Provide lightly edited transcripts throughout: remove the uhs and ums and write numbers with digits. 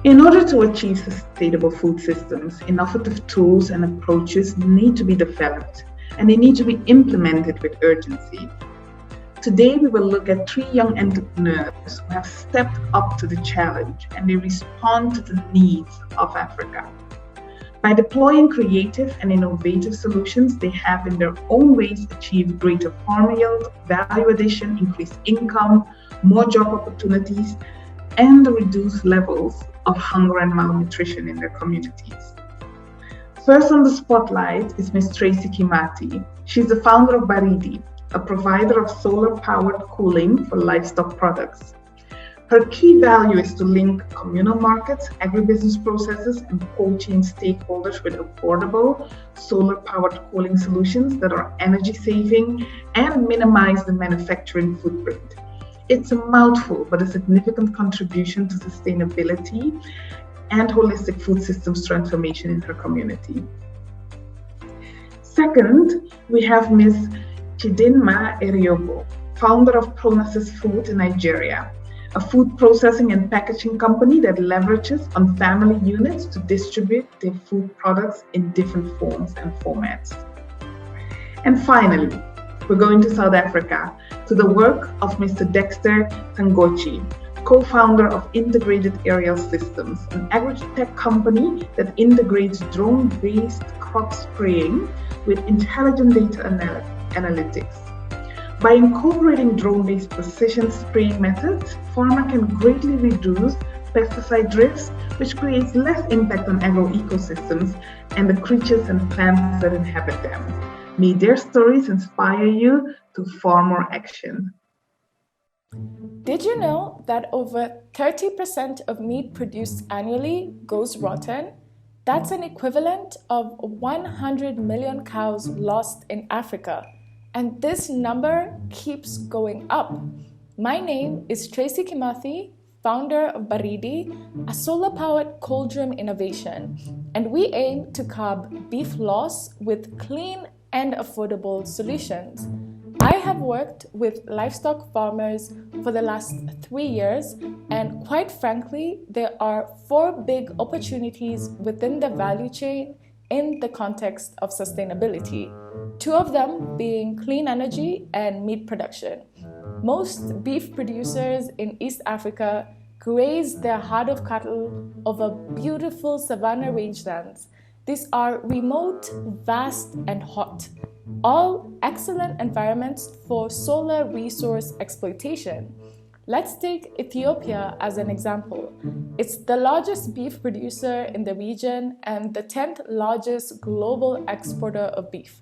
In order to achieve sustainable food systems, innovative tools and approaches need to be developed and they need to be implemented with urgency. Today, we will look at three young entrepreneurs who have stepped up to the challenge and they respond to the needs of Africa. By deploying creative and innovative solutions, they have in their own ways achieved greater farm yield, value addition, increased income, more job opportunities, and reduced levels of hunger and malnutrition in their communities. First on the spotlight is Ms. Tracy Kimati. She's the founder of Baridi, a provider of solar-powered cooling for livestock products. Her key value is to link communal markets, agribusiness processes, and cold chain stakeholders with affordable solar-powered cooling solutions that are energy-saving and minimize the manufacturing footprint. It's a mouthful, but a significant contribution to sustainability and holistic food systems transformation in her community. Second, we have Ms. Chidinma Eriobo, founder of Pronasis Food in Nigeria, a food processing and packaging company that leverages on family units to distribute their food products in different forms and formats. And finally, we're going to South Africa to the work of Mr. Dexter Tangochi, co-founder of Integrated Aerial Systems, an agri-tech company that integrates drone-based crop spraying with intelligent data analytics. By incorporating drone-based precision spraying methods, farmers can greatly reduce pesticide drifts, which creates less impact on agroecosystems and the creatures and plants that inhabit them. May their stories inspire you to far more action. Did you know that over 30% of meat produced annually goes rotten? That's an equivalent of 100 million cows lost in Africa. And this number keeps going up. My name is Tracy Kimathi, founder of Baridi, a solar-powered cauldron innovation, and we aim to curb beef loss with clean and affordable solutions. I have worked with livestock farmers for the last 3 years, and quite frankly, there are 4 big opportunities within the value chain in the context of sustainability. 2 of them being clean energy and meat production. Most beef producers in East Africa graze their herd of cattle over beautiful savanna rangelands. These are remote, vast, and hot, all excellent environments for solar resource exploitation. Let's take Ethiopia as an example. It's the largest beef producer in the region and the 10th largest global exporter of beef.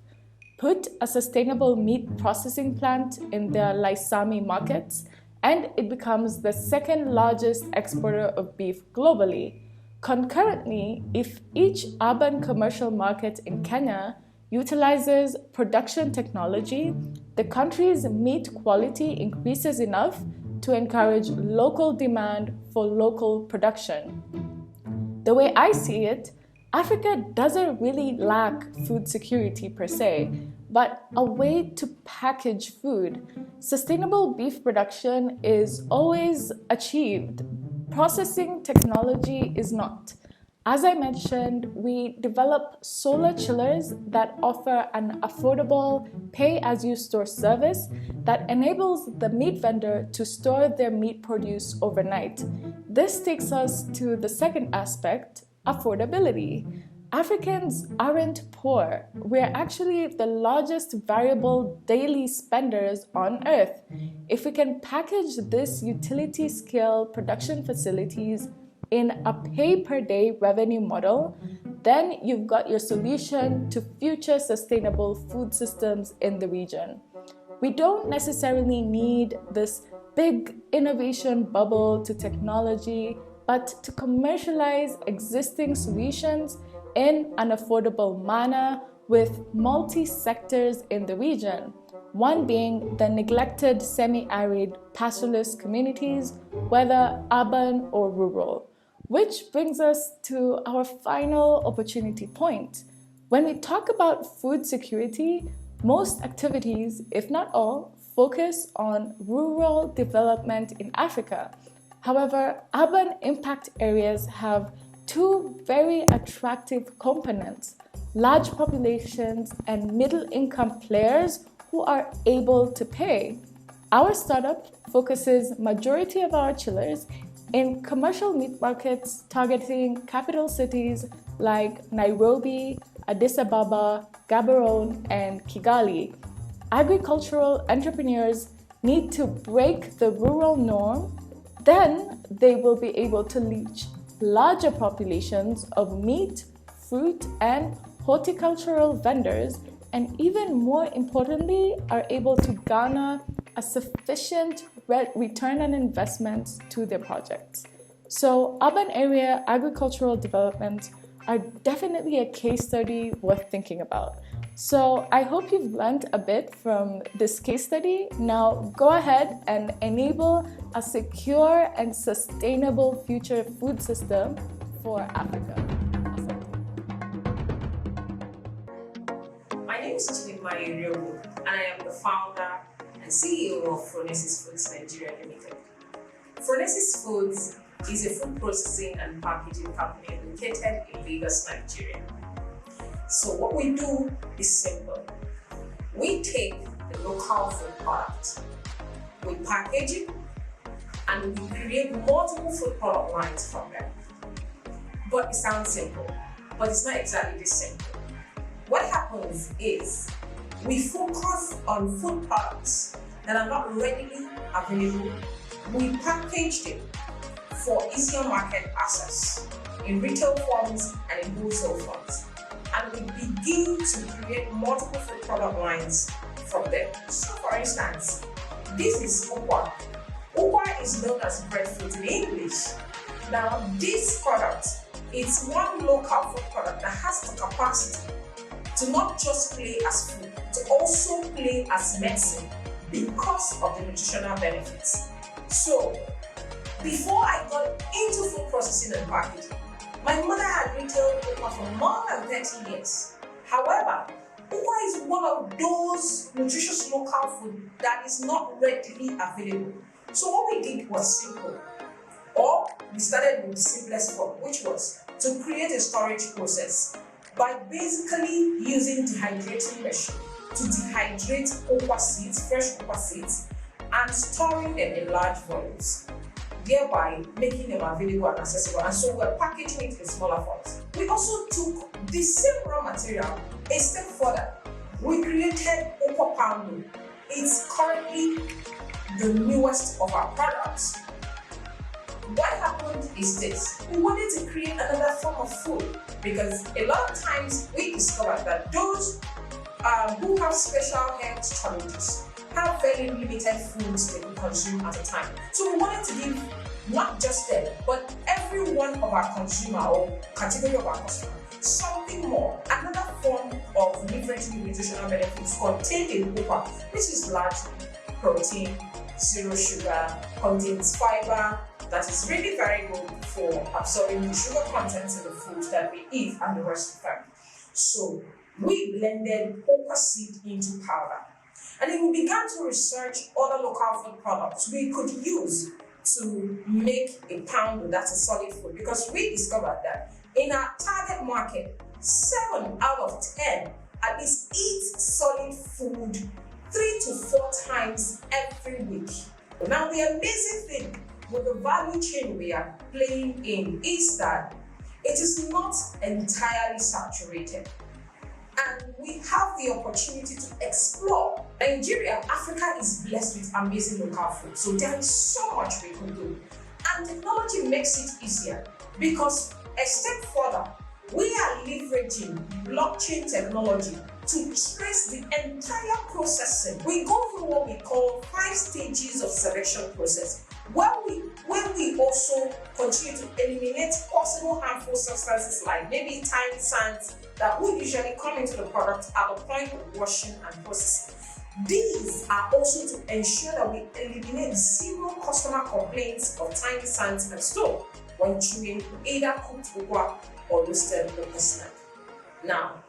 Put a sustainable meat processing plant in their Laisami markets, and it becomes the 2nd largest exporter of beef globally. Concurrently, if each urban commercial market in Kenya utilizes production technology, the country's meat quality increases enough to encourage local demand for local production. The way I see it, Africa doesn't really lack food security per se, but a way to package food. Sustainable beef production is always achieved. Processing technology is not. As I mentioned, we develop solar chillers that offer an affordable pay-as-you-store service that enables the meat vendor to store their meat produce overnight. This takes us to the second aspect, affordability. Africans aren't poor. We're actually the largest variable daily spenders on earth. If we can package this utility scale production facilities in a pay-per-day revenue model, then you've got your solution to future sustainable food systems in the region. We don't necessarily need this big innovation bubble to technology, but to commercialize existing solutions in an affordable manner with multi-sectors in the region. One being the neglected semi-arid pastoralist communities, whether urban or rural. Which brings us to our final opportunity point. When we talk about food security, most activities, if not all, focus on rural development in Africa. However, urban impact areas have two very attractive components: large populations and middle-income players who are able to pay. Our startup focuses majority of our chillers in commercial meat markets targeting capital cities like Nairobi, Addis Ababa, Gaborone, and Kigali. Agricultural entrepreneurs need to break the rural norm, then they will be able to reach larger populations of meat, fruit, and horticultural vendors, and even more importantly, are able to garner a sufficient return on investment to their projects. So urban area agricultural development are definitely a case study worth thinking about. So I hope you've learned a bit from this case study. Now go ahead and enable a secure and sustainable future food system for Africa. My name is Chidimma Iriogu, and I am the founder and CEO of Phronesis Foods Nigeria Limited. Phronesis Foods is a food processing and packaging company located in Lagos, Nigeria. So what we do is simple. We take the local food product, we package it, and we create multiple food product lines from them. But it sounds simple, but it's not exactly this simple. What happens is we focus on food products that are not readily available. We package them for easier market access in retail forms and in wholesale forms. And we begin to create multiple food product lines from them. So for instance, this is ukwa. Ukwa is known as breadfruit in English. Now this product, it's one local food product that has the capacity to not just play as food, to also play as medicine because of the nutritional benefits. So before I got into food processing and packaging, my mother had retailed ukwa for more than 30 years. However, ukwa is one of those nutritious local food that is not readily available. So what we did was simple, or we started with the simplest form, which was to create a storage process by basically using dehydrating machine to dehydrate ukwa seeds, fresh ukwa seeds, and storing them in large volumes, thereby making them available and accessible. And so we're packaging it in smaller forms. We also took the same raw material a step further. We created ukwa poundo. It's currently the newest of our products. What happened is this: we wanted to create another form of food because a lot of times we discovered that those who have special health challenges have very limited foods they can consume at a time. So we wanted to give not just them, but every one of our consumer or category of our customer something more, another form of leveraging nutritional benefits contained in ukwa, which is largely protein, zero sugar, contains fiber, that is really very good for absorbing the sugar content in the food that we eat and the rest of the family. So we blended ukwa seed into powder. And then we began to research other local food products we could use to make a pound that's a solid food, because we discovered that in our target market, 7 out of 10 at least eat solid food 3 to 4 times every week. Now the amazing thing with the value chain we are playing in is that it is not entirely saturated. And we have the opportunity to explore. Nigeria, Africa is blessed with amazing local food. So there is so much we can do. And technology makes it easier because a step further, we are leveraging blockchain technology to trace the entire processing. We go through what we call 5 stages of selection process, where we also continue to eliminate possible harmful substances like maybe tiny sands that would usually come into the product at the point of washing and processing. These are also to ensure that we eliminate 0 customer complaints of tiny sands and stone when chewing either cooked ukwa or roasted ukwa snack. Now,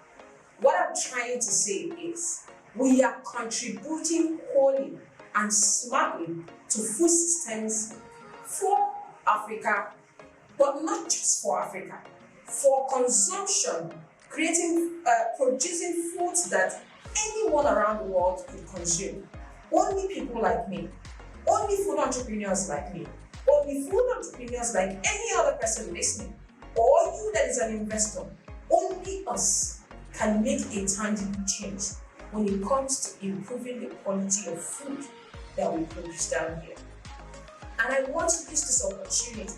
what I'm trying to say is we are contributing wholly and smartly to food systems for Africa, but not just for Africa, for consumption, producing foods that anyone around the world could consume. Only people like me, only food entrepreneurs like me, only food entrepreneurs like any other person listening, or you that is an investor, only us can make a tangible change when it comes to improving the quality of food that we produce down here. And I want to use this opportunity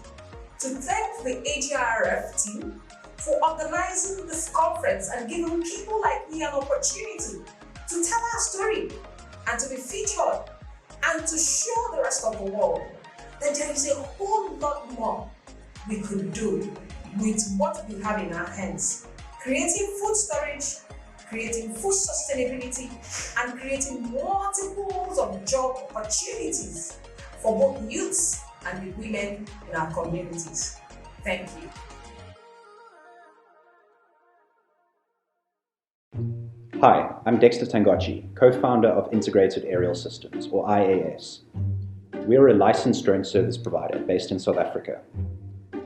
to thank the AGRF team for organizing this conference and giving people like me an opportunity to tell our story and to be featured and to show the rest of the world that there is a whole lot more we could do with what we have in our hands. Creating food storage, creating food sustainability, and creating multiples of job opportunities for both youths and the women in our communities. Thank you. Hi, I'm Dexter Tangochi, co-founder of Integrated Aerial Systems, or IAS. We're a licensed drone service provider based in South Africa.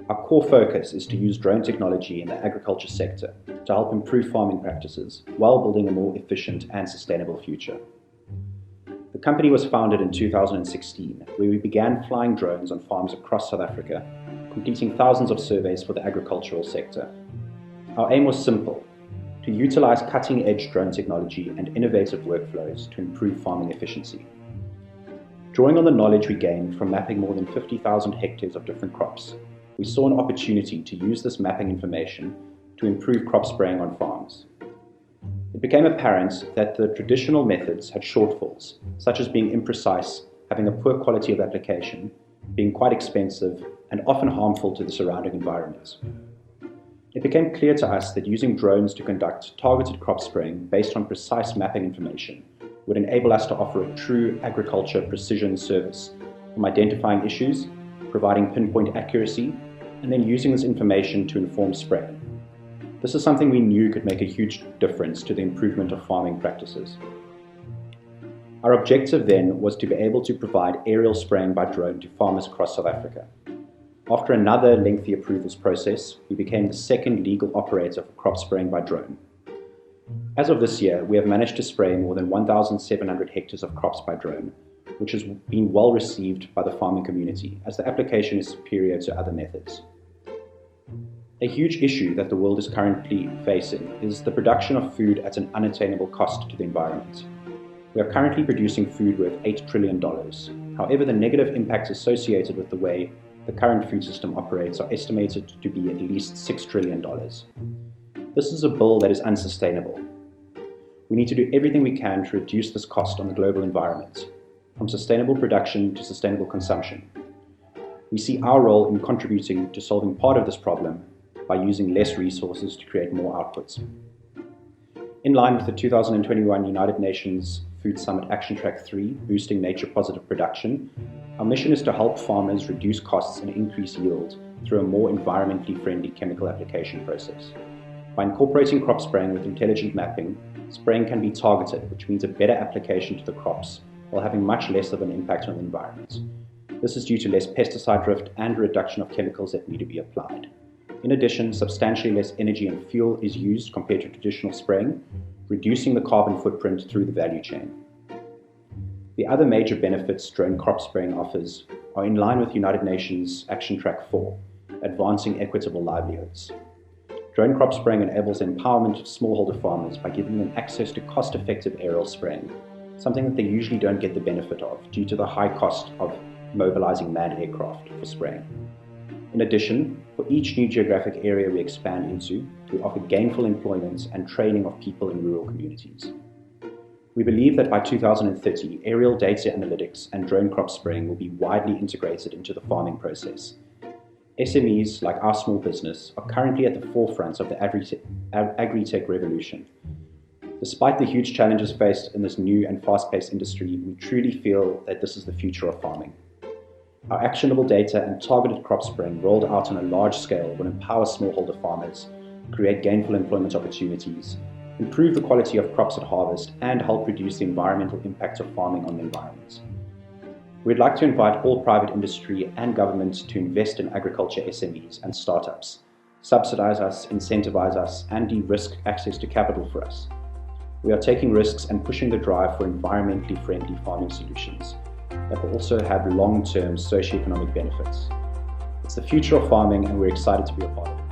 Our core focus is to use drone technology in the agriculture sector to help improve farming practices while building a more efficient and sustainable future. The company was founded in 2016, where we began flying drones on farms across South Africa, completing thousands of surveys for the agricultural sector. Our aim was simple: to utilize cutting-edge drone technology and innovative workflows to improve farming efficiency. Drawing on the knowledge we gained from mapping more than 50,000 hectares of different crops, we saw an opportunity to use this mapping information to improve crop spraying on farms. It became apparent that the traditional methods had shortfalls, such as being imprecise, having a poor quality of application, being quite expensive, and often harmful to the surrounding environment. It became clear to us that using drones to conduct targeted crop spraying based on precise mapping information would enable us to offer a true agriculture precision service, from identifying issues, providing pinpoint accuracy, and then using this information to inform spraying. This is something we knew could make a huge difference to the improvement of farming practices. Our objective then was to be able to provide aerial spraying by drone to farmers across South Africa. After another lengthy approvals process, we became the second legal operator for crop spraying by drone. As of this year, we have managed to spray more than 1,700 hectares of crops by drone, which has been well received by the farming community as the application is superior to other methods. A huge issue that the world is currently facing is the production of food at an unattainable cost to the environment. We are currently producing food worth $8 trillion. However, the negative impacts associated with the way the current food system operates are estimated to be at least $6 trillion. This is a bill that is unsustainable. We need to do everything we can to reduce this cost on the global environment, from sustainable production to sustainable consumption. We see our role in contributing to solving part of this problem by using less resources to create more outputs. In line with the 2021 United Nations Food Summit Action Track 3, Boosting Nature Positive Production, our mission is to help farmers reduce costs and increase yield through a more environmentally friendly chemical application process. By incorporating crop spraying with intelligent mapping, spraying can be targeted, which means a better application to the crops while having much less of an impact on the environment. This is due to less pesticide drift and a reduction of chemicals that need to be applied. In addition, substantially less energy and fuel is used compared to traditional spraying, reducing the carbon footprint through the value chain. The other major benefits drone crop spraying offers are in line with United Nations Action Track 4, Advancing Equitable Livelihoods. Drone crop spraying enables the empowerment of smallholder farmers by giving them access to cost-effective aerial spraying, something that they usually don't get the benefit of due to the high cost of mobilizing manned aircraft for spraying. In addition, for each new geographic area we expand into, we offer gainful employment and training of people in rural communities. We believe that by 2030, aerial data analytics and drone crop spraying will be widely integrated into the farming process. SMEs, like our small business, are currently at the forefront of the agri-tech revolution. Despite the huge challenges faced in this new and fast-paced industry, we truly feel that this is the future of farming. Our actionable data and targeted crop spraying rolled out on a large scale will empower smallholder farmers, create gainful employment opportunities, improve the quality of crops at harvest, and help reduce the environmental impact of farming on the environment. We'd like to invite all private industry and governments to invest in agriculture SMEs and startups, subsidize us, incentivize us, and de-risk access to capital for us. We are taking risks and pushing the drive for environmentally friendly farming solutions that will also have long-term socioeconomic benefits. It's the future of farming, and we're excited to be a part of it.